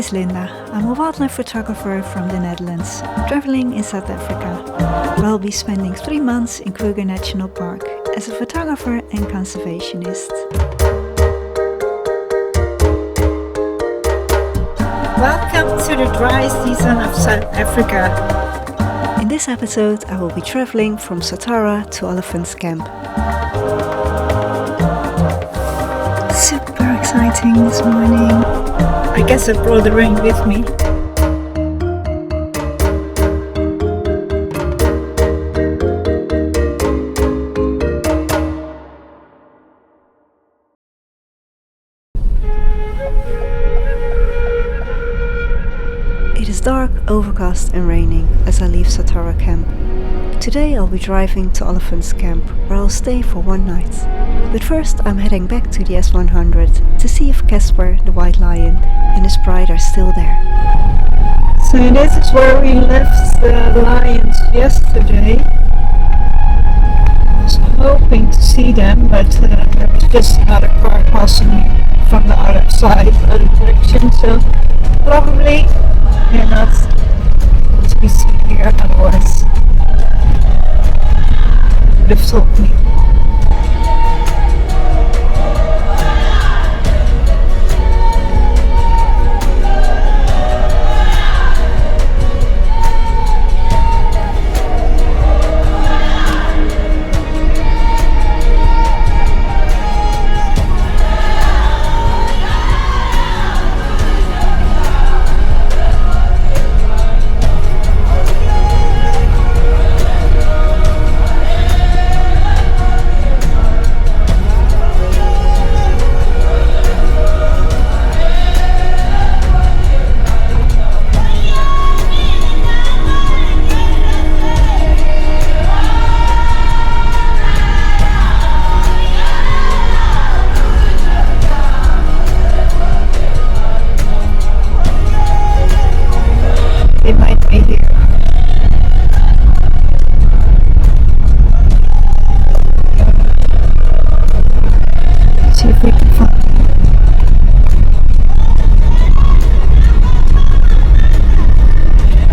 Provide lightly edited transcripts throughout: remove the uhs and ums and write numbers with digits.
is Linda. I'm a wildlife photographer from the Netherlands, traveling in South Africa, where I'll be spending 3 months in Kruger National Park as a photographer and conservationist. Welcome to the dry season of South Africa. In this episode, I will be traveling from Satara to Olifants Camp. Super exciting this morning. I guess I brought the rain with me. It is dark, overcast and raining as I leave Satara Camp. Today I'll be driving to Olifants Camp, where I'll stay for 1 night. But first I'm heading back to the S100 to see if Casper, the white lion, and his bride are still there. So this is where we left the lions yesterday. I was hoping to see them, but there was just another car passing from the other side, other direction, so probably they're not to be seen here, otherwise would have told me.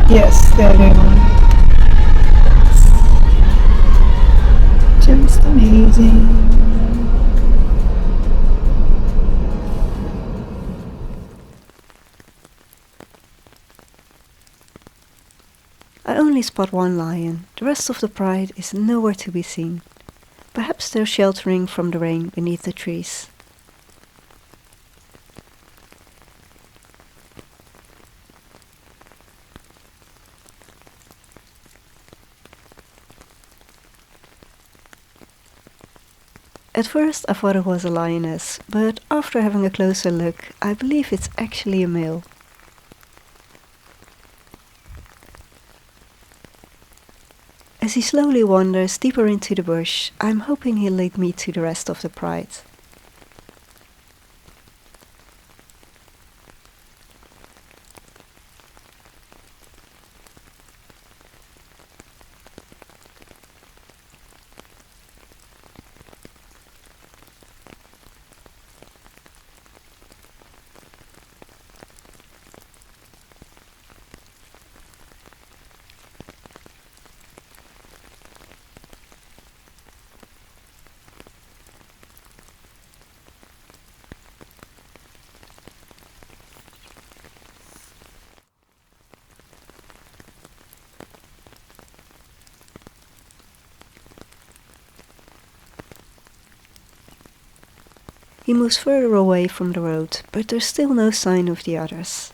Yes, there they are. Just amazing. I only spot 1 lion. The rest of the pride is nowhere to be seen. Perhaps they're sheltering from the rain beneath the trees. At first I thought it was a lioness, but after having a closer look, I believe it's actually a male. As he slowly wanders deeper into the bush, I'm hoping he'll lead me to the rest of the pride. He moves further away from the road, but there's still no sign of the others.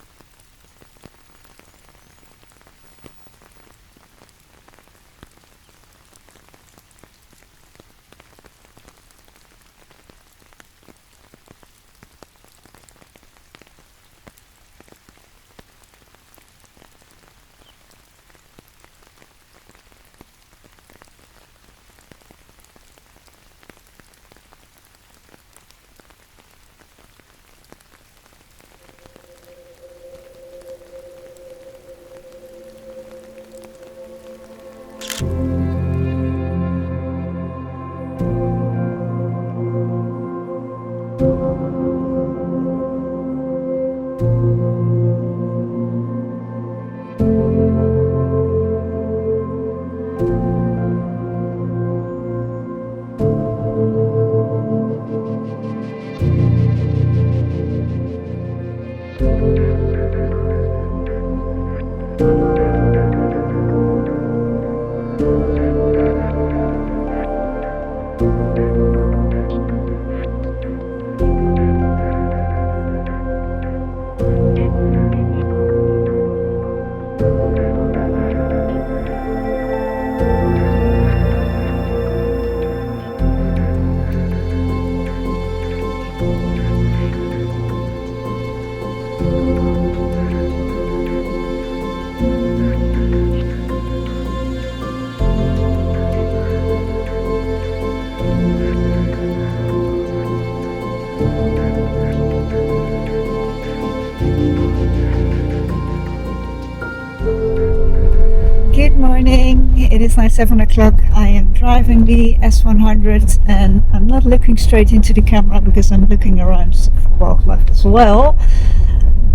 morning. It is now 7 o'clock. I am driving the S100 and I'm not looking straight into the camera because I'm looking around for wildlife as well.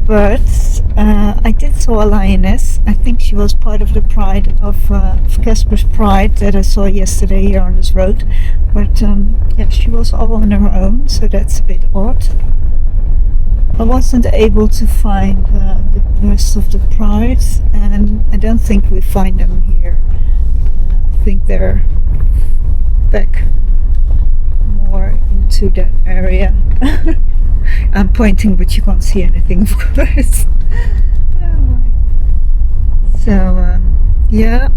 But I did saw a lioness. I think she was part of the pride of Casper's pride that I saw yesterday here on this road. But yeah, she was all on her own, so that's a bit odd. I wasn't able to find the rest of the pride, and I don't think we find them here. I think they're back more into that area. I'm pointing, but you can't see anything, of course. So, yeah.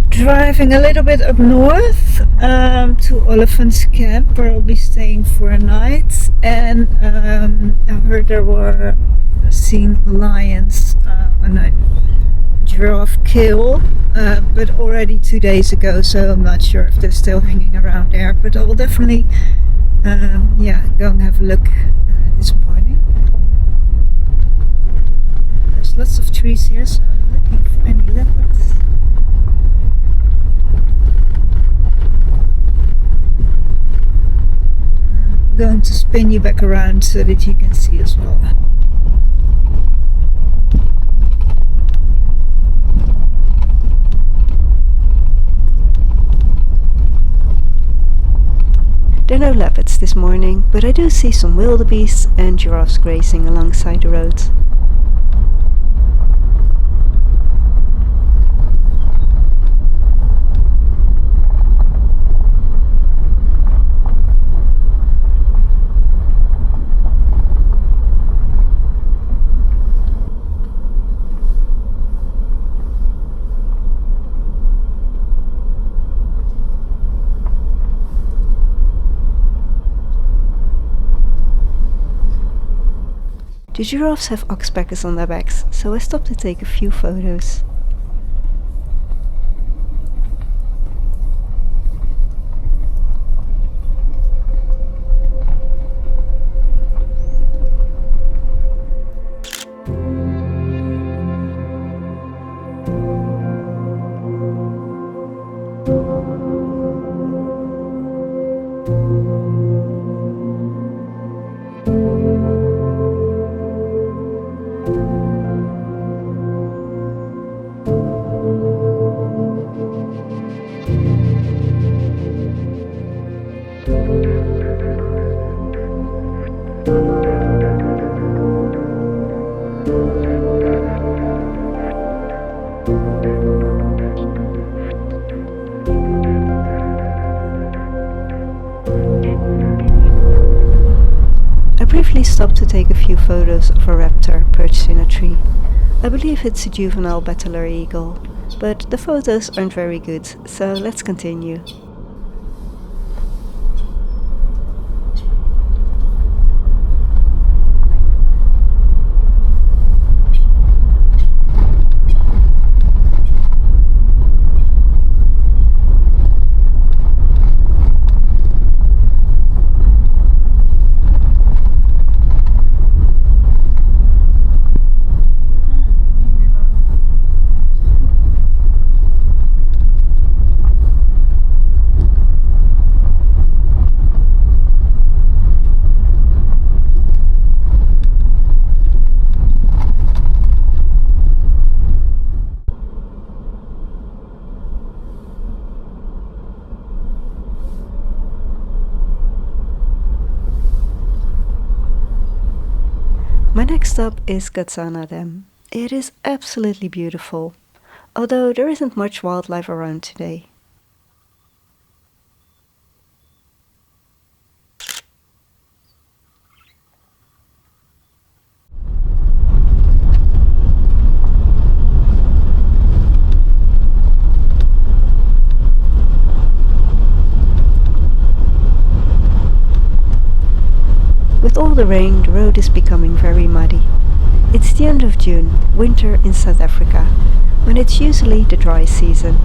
Driving a little bit up north to Olifants Camp, where I'll be staying for a night. And I heard there were seen lions on a giraffe kill, but already 2 days ago, so I'm not sure if they're still hanging around there. But I will definitely yeah, go and have a look this morning. There's lots of trees here, so I'm looking for any leopards. I'm going to spin you back around so that you can see as well. There are no leopards this morning, but I do see some wildebeest and giraffes grazing alongside the road. The giraffes have oxpeckers on their backs, so I stopped to take a few photos. I briefly stopped to take a few photos of a raptor perched in a tree. I believe it's a juvenile Bateleur eagle, but the photos aren't very good, so let's continue. My next stop is Gudzana Dam. It is absolutely beautiful, although there isn't much wildlife around today. With all the rain, the road is becoming very muddy. It's the end of June, winter in South Africa, when it's usually the dry season.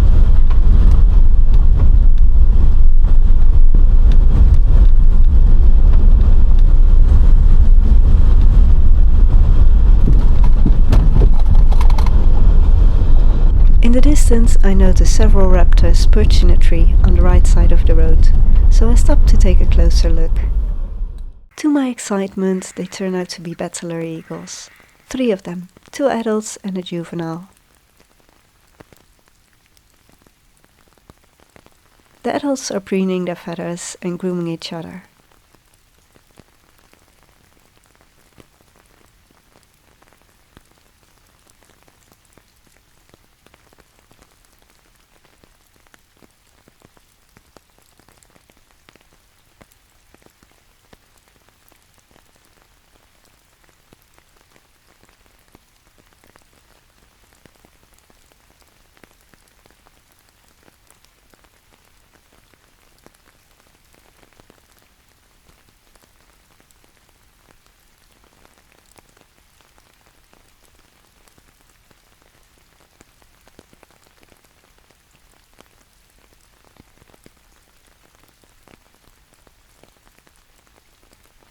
In the distance, I noticed several raptors perched in a tree on the right side of the road, so I stopped to take a closer look. To my excitement, they turned out to be Bateleur eagles. 3 of them, 2 adults and a juvenile. The adults are preening their feathers and grooming each other.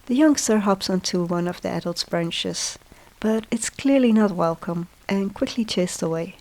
The youngster hops onto one of the adult's branches, but it's clearly not welcome and quickly chased away.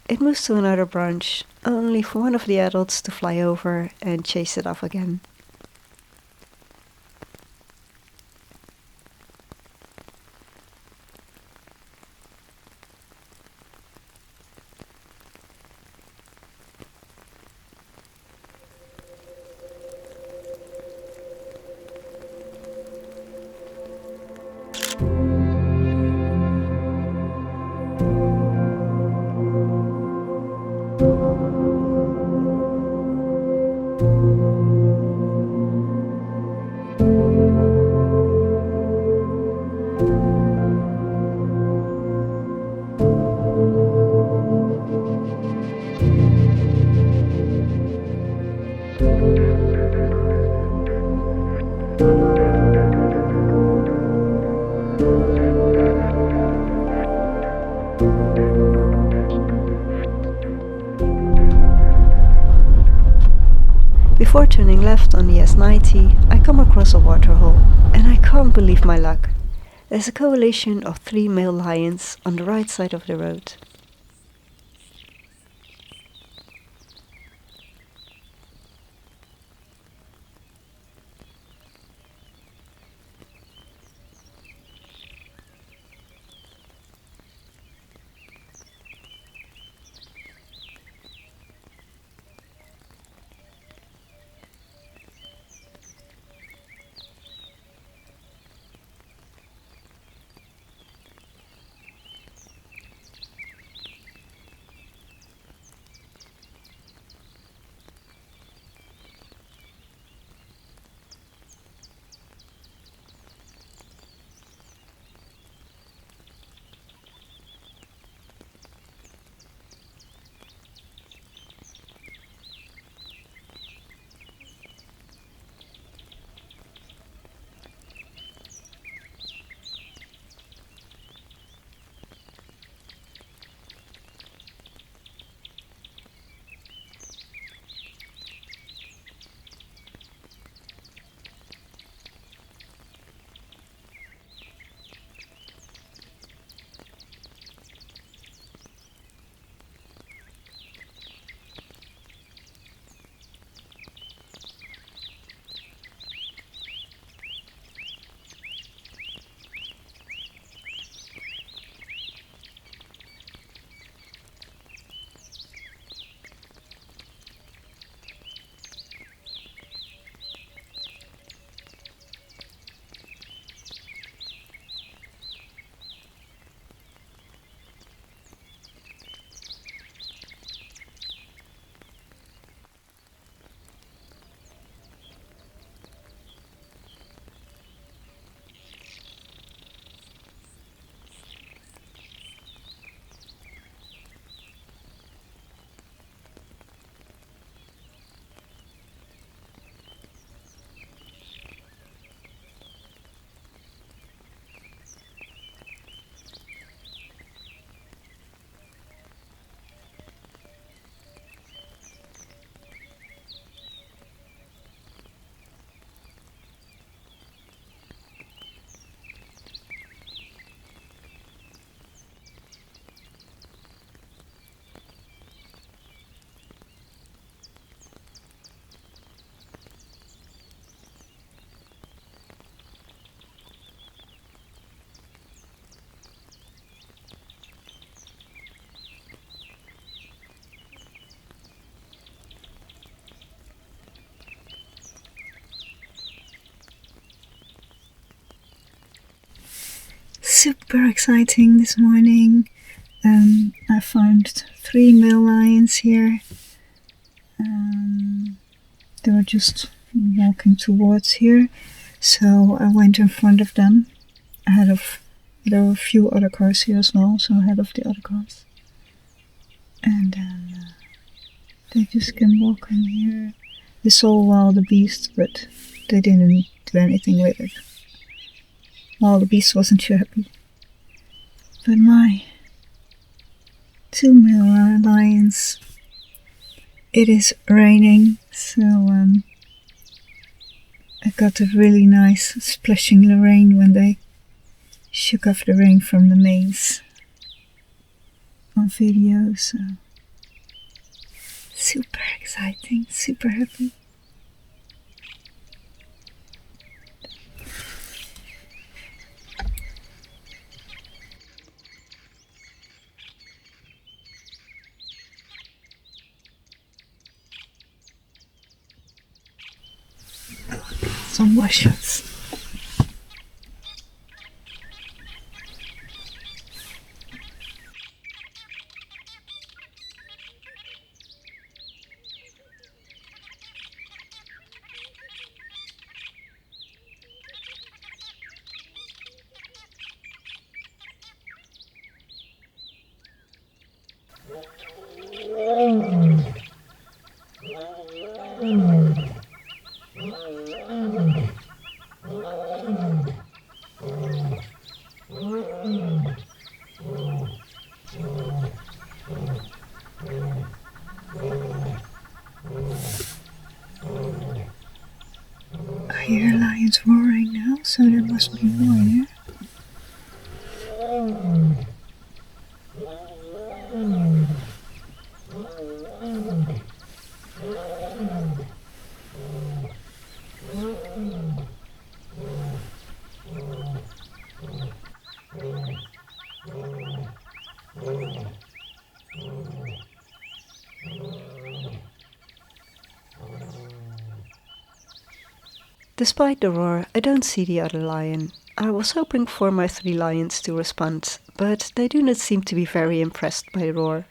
It moves to another branch, only for one of the adults to fly over and chase it off again. Before turning left on the S90, I come across a waterhole, and I can't believe my luck. There's a coalition of 3 male lions on the right side of the road. super exciting this morning. I found 3 male lions here. They were just walking towards here, so I went in front of them. There were a few other cars here as well, so ahead of the other cars. And then they just came walking here. They saw a wildebeest, but they didn't do anything with it. Wildebeest wasn't too happy. But my 2 male lions. It is raining, so I got a really nice splashing rain when they shook off the rain from the manes on video, so super exciting, super happy. Some more shots. I hear lions roaring now, so there must be more here. Despite the roar, I don't see the other lion. I was hoping for my 3 lions to respond, but they do not seem to be very impressed by the roar.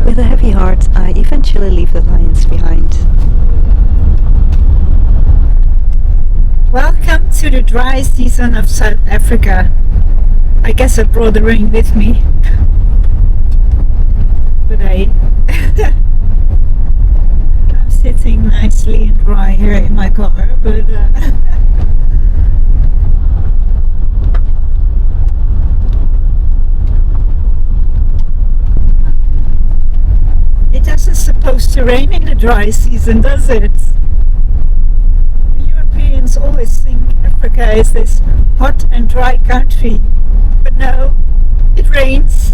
With a heavy heart, I eventually leave the lions behind. Welcome to the dry season of South Africa. I guess I brought the rain with me. But I'm sitting nicely and dry here in my car, but it doesn't supposed to rain in the dry season, does it? Europeans always think Africa is this hot and dry country, but no, it rains.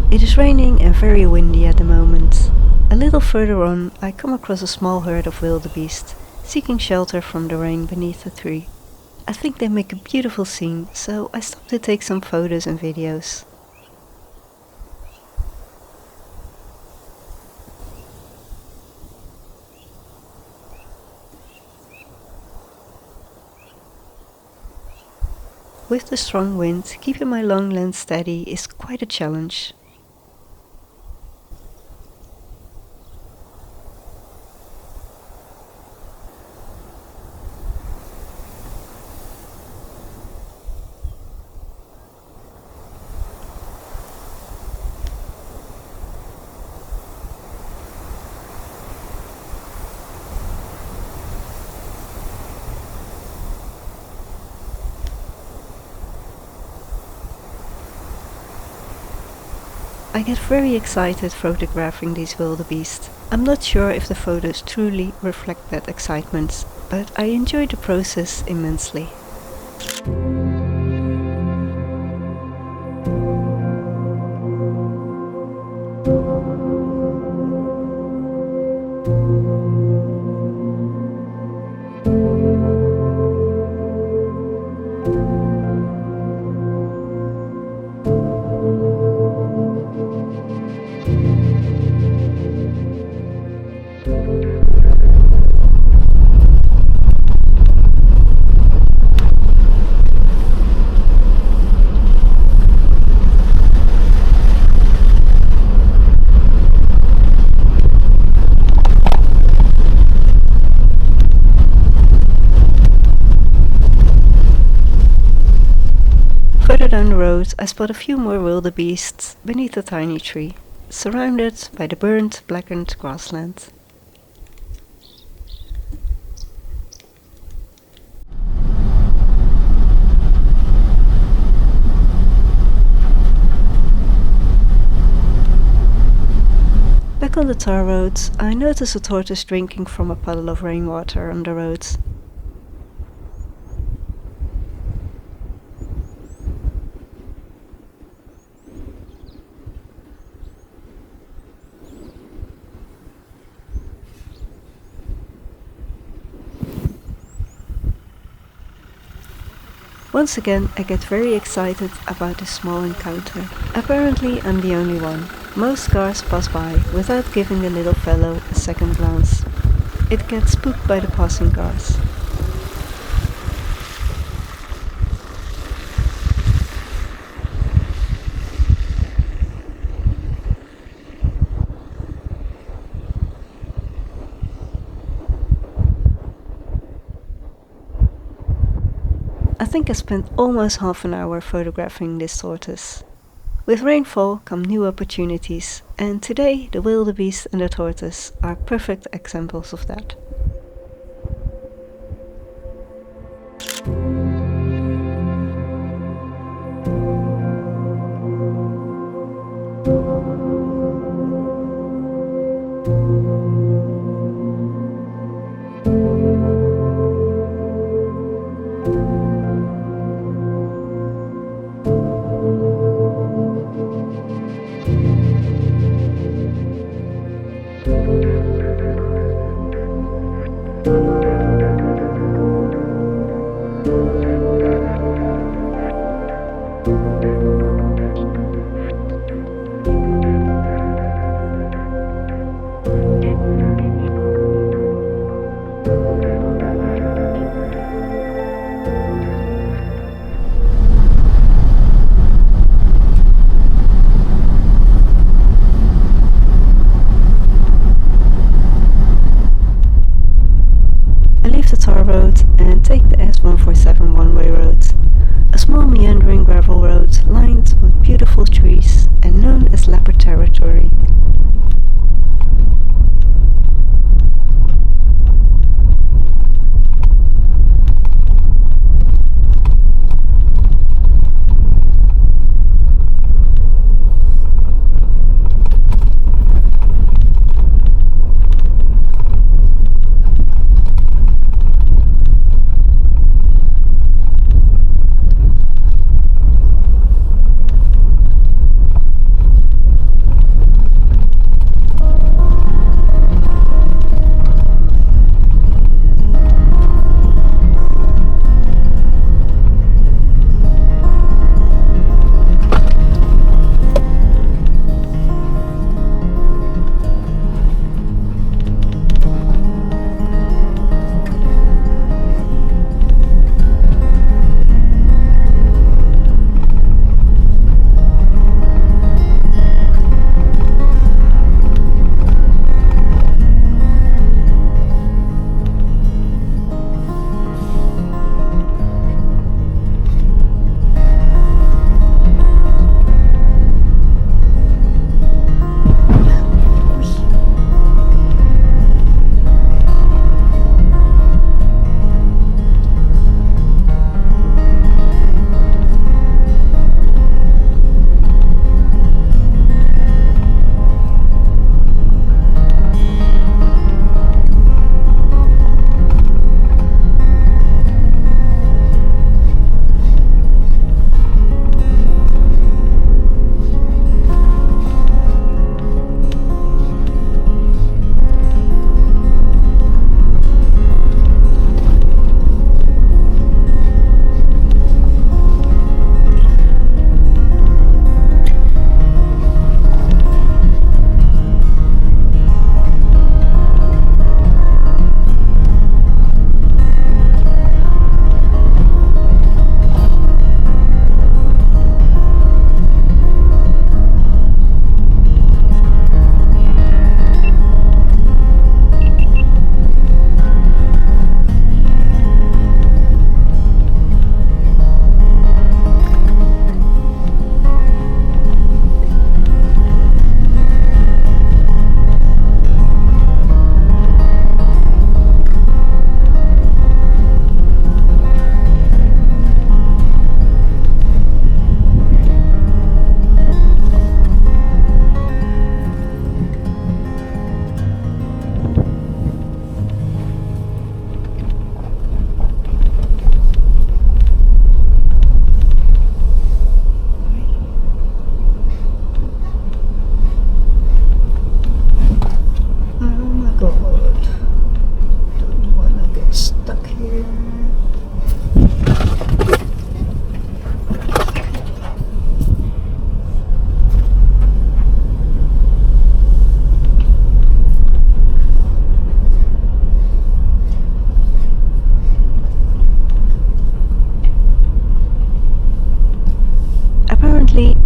It is raining and very windy at the moment. A little further on, I come across a small herd of wildebeest, seeking shelter from the rain beneath a tree. I think they make a beautiful scene, so I stop to take some photos and videos. With the strong wind, keeping my long lens steady is quite a challenge. I get very excited photographing these wildebeest. I'm not sure if the photos truly reflect that excitement, but I enjoy the process immensely. Further down the road, I spot a few more wildebeests beneath a tiny tree, surrounded by the burnt, blackened grassland. Back on the tar road, I notice a tortoise drinking from a puddle of rainwater on the road. Once again, I get very excited about this small encounter. Apparently, I'm the only one. Most cars pass by without giving the little fellow a second glance. It gets spooked by the passing cars. I think I spent almost half an hour photographing this tortoise. With rainfall come new opportunities, and today the wildebeest and the tortoise are perfect examples of that. Satara Road and take the S147 one-way road, a small meandering gravel road lined with beautiful trees and known as leopard territory.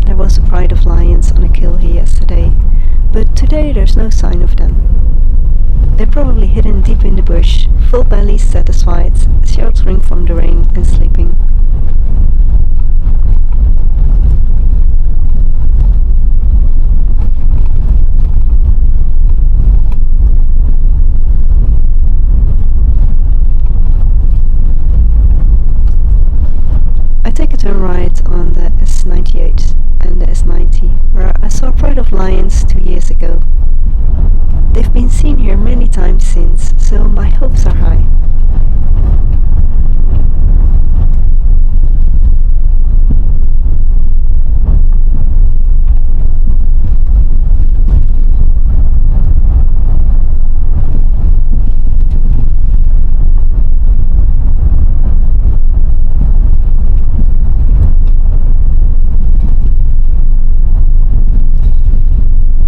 There was a pride of lions on a kill here yesterday, but today there's no sign of them. They're probably hidden deep in the bush, full bellies satisfied, sheltering from the rain and sleeping. saw a pride of lions 2 years ago. They've been seen here many times since, so my hopes are high.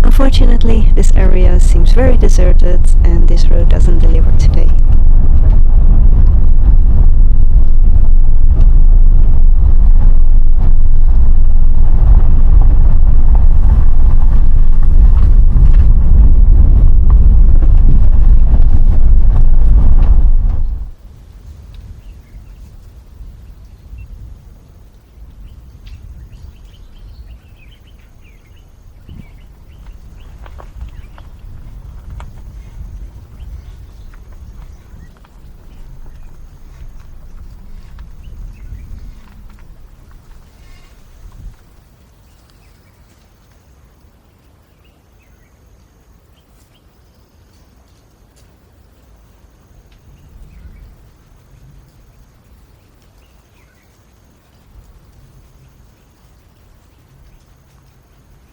Unfortunately, this area seems very deserted and this road doesn't deliver today.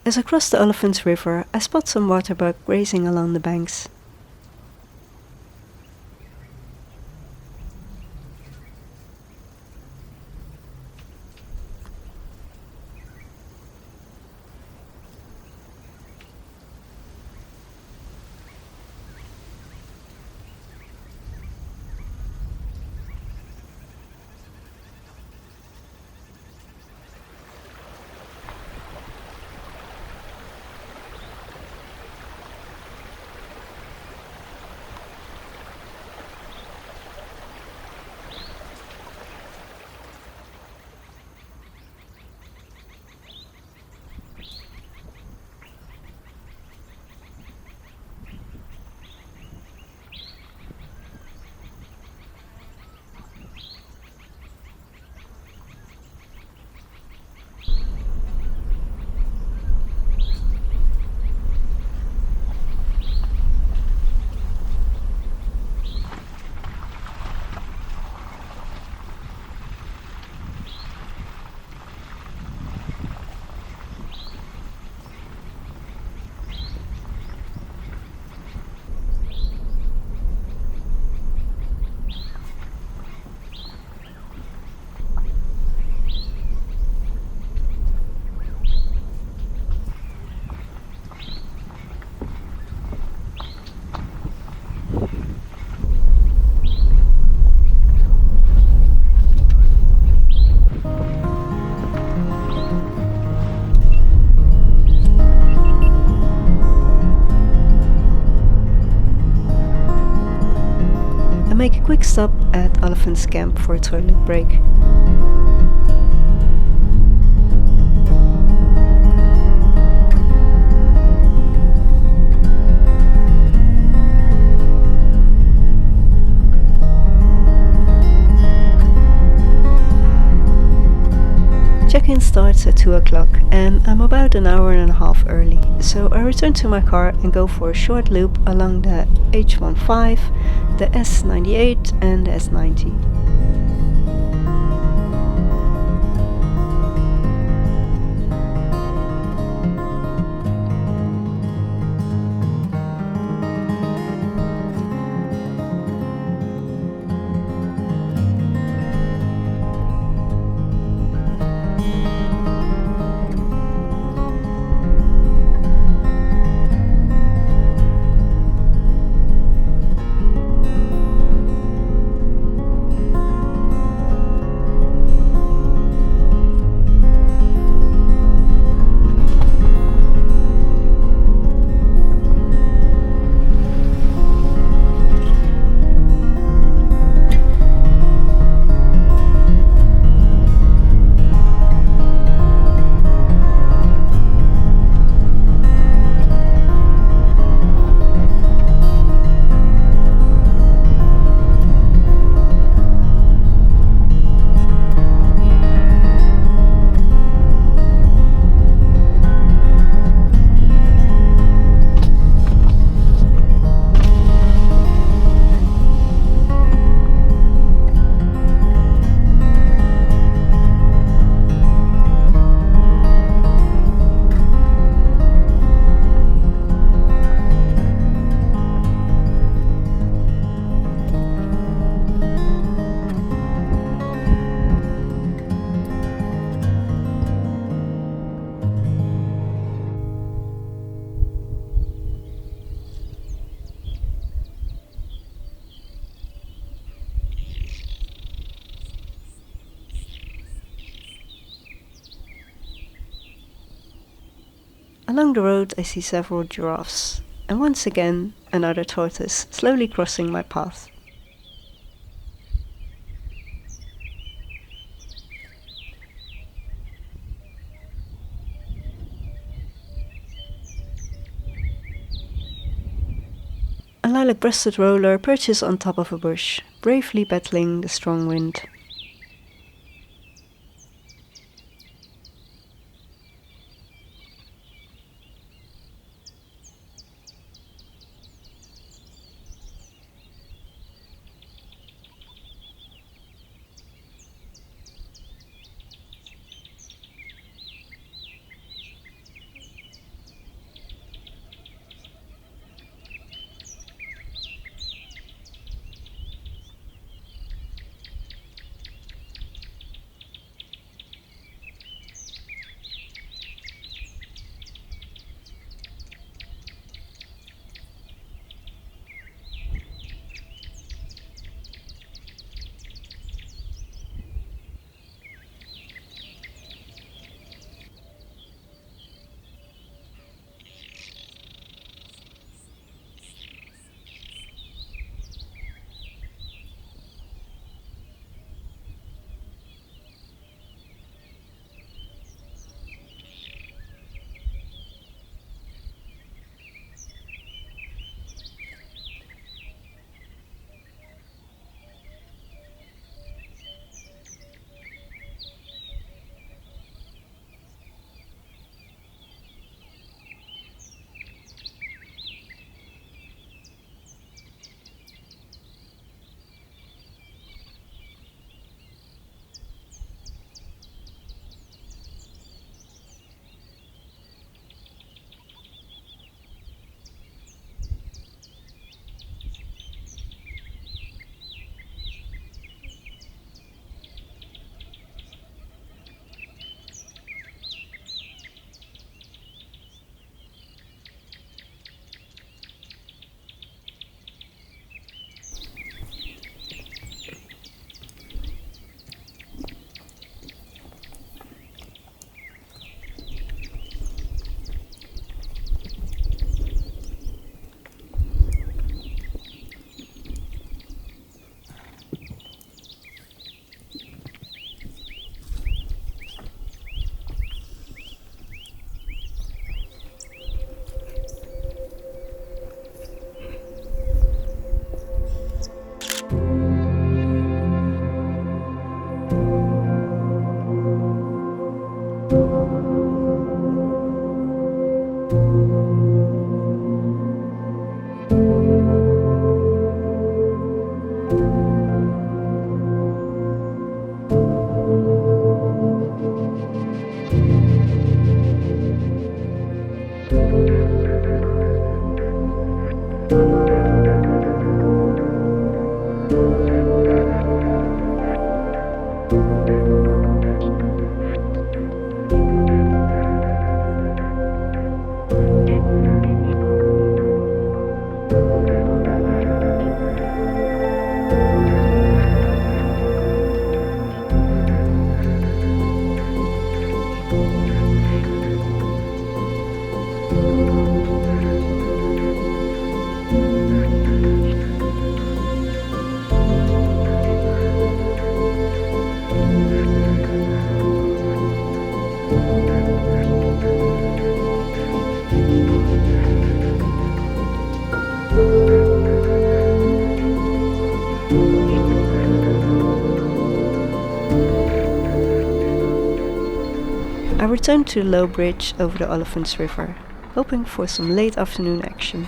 As I cross the Olifants River, I spot some waterbuck grazing along the banks. Make a quick stop at Olifants Camp for a toilet break. Check-in starts at 2 o'clock and I'm about an hour and a half early, so I return to my car and go for a short loop along the H15, the S98 and the S90. Along the road I see several giraffes, and once again another tortoise slowly crossing my path. A lilac-breasted roller perches on top of a bush, bravely battling the strong wind. I returned to the low bridge over the Olifants River, hoping for some late afternoon action.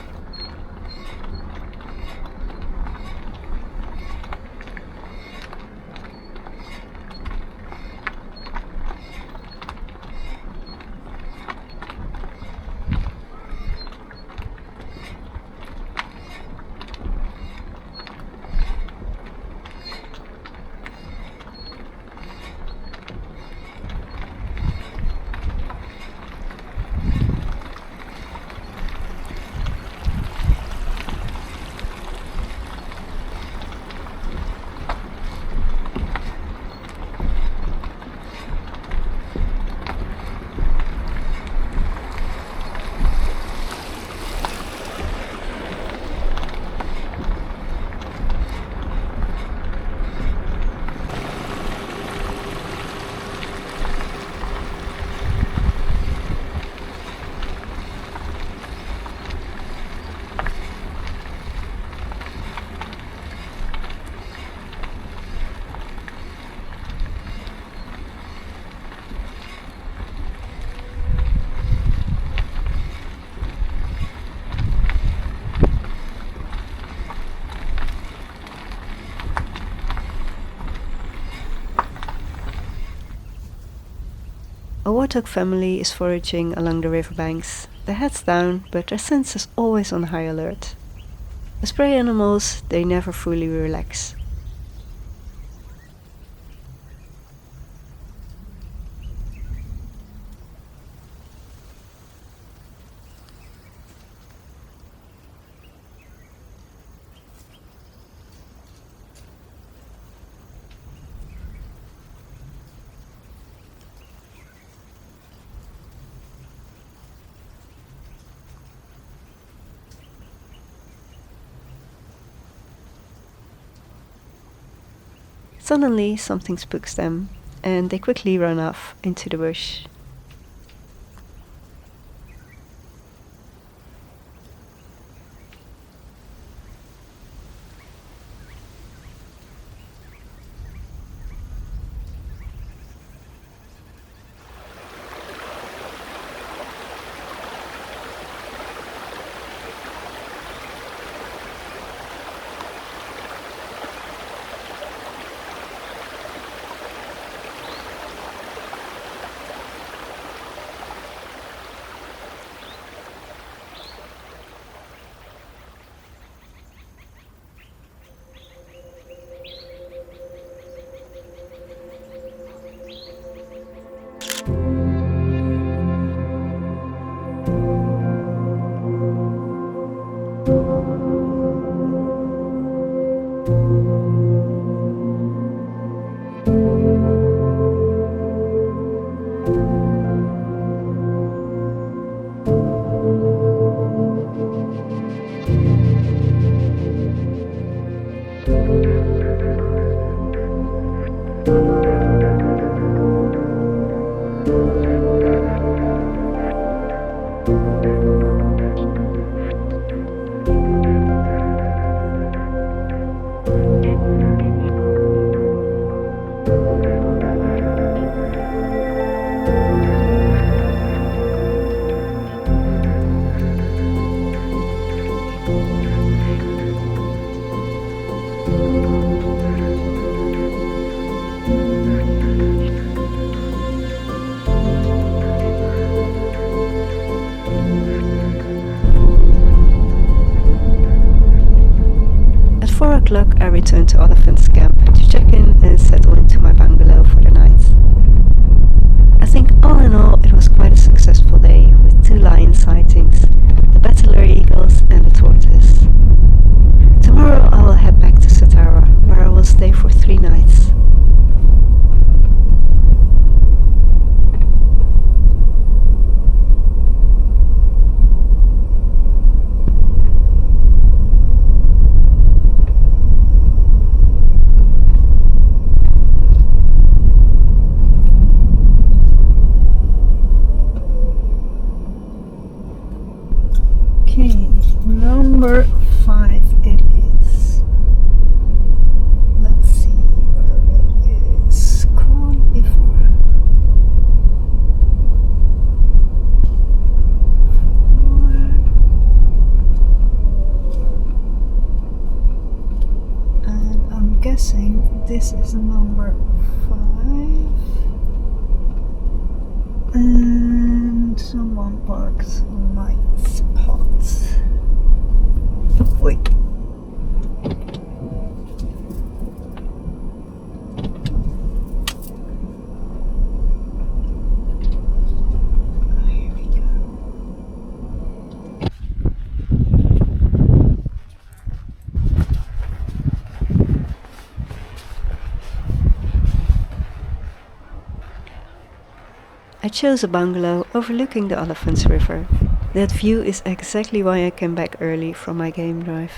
A warthog family is foraging along the riverbanks, their heads down, but their senses always on high alert. As prey animals, they never fully relax. Suddenly, something spooks them, and they quickly run off into the bush. At 4 o'clock I returned to Olifants Camp to check in and settle into my bungalow for the night. I think all in all it was quite a successful day with 2 lion sightings, the Bateleur Eagles and the tortoise. Tomorrow I will head back to Satara, where I will stay for 3 nights. Okay, number 5 it is. Let's see where it is called before. And I'm guessing this is number 5. And someone parked my spots. Wait. Here we go. I chose a bungalow overlooking the Olifants River. That view is exactly why I came back early from my game drive.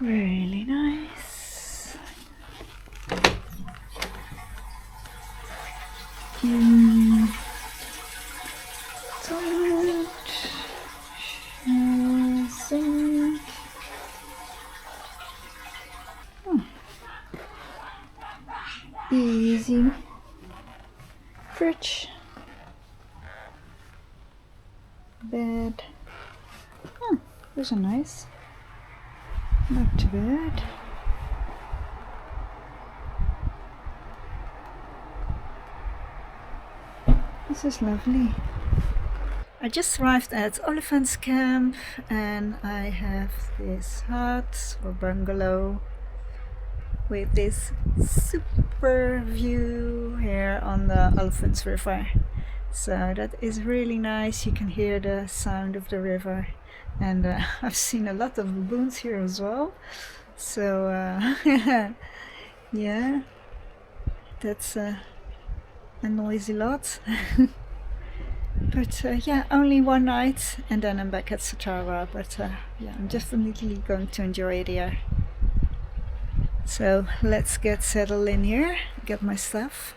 Really nice. Toilet. bed. Oh, those are nice. Not too bad. This is lovely. I just arrived at Olifants Camp and I have this hut or bungalow with this super view here on the Olifants River. So that is really nice. You can hear the sound of the river, and I've seen a lot of baboons here as well. So yeah, that's a noisy lot. But yeah, only one night and then I'm back at Satara, but yeah, I'm definitely going to enjoy it here. So let's get settled in here, get my stuff.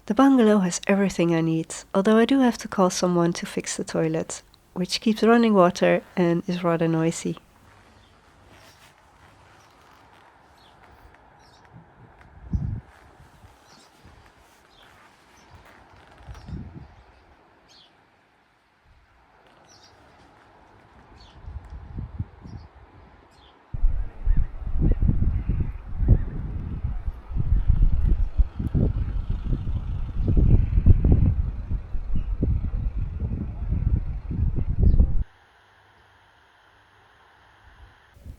The bungalow has everything I need, although I do have to call someone to fix the toilet, which keeps running water and is rather noisy.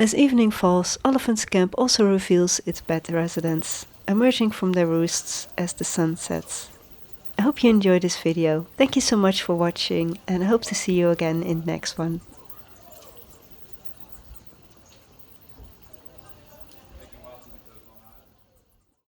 As evening falls, Olifants Camp also reveals its bed residents, emerging from their roosts as the sun sets. I hope you enjoyed this video. Thank you so much for watching and I hope to see you again in the next one.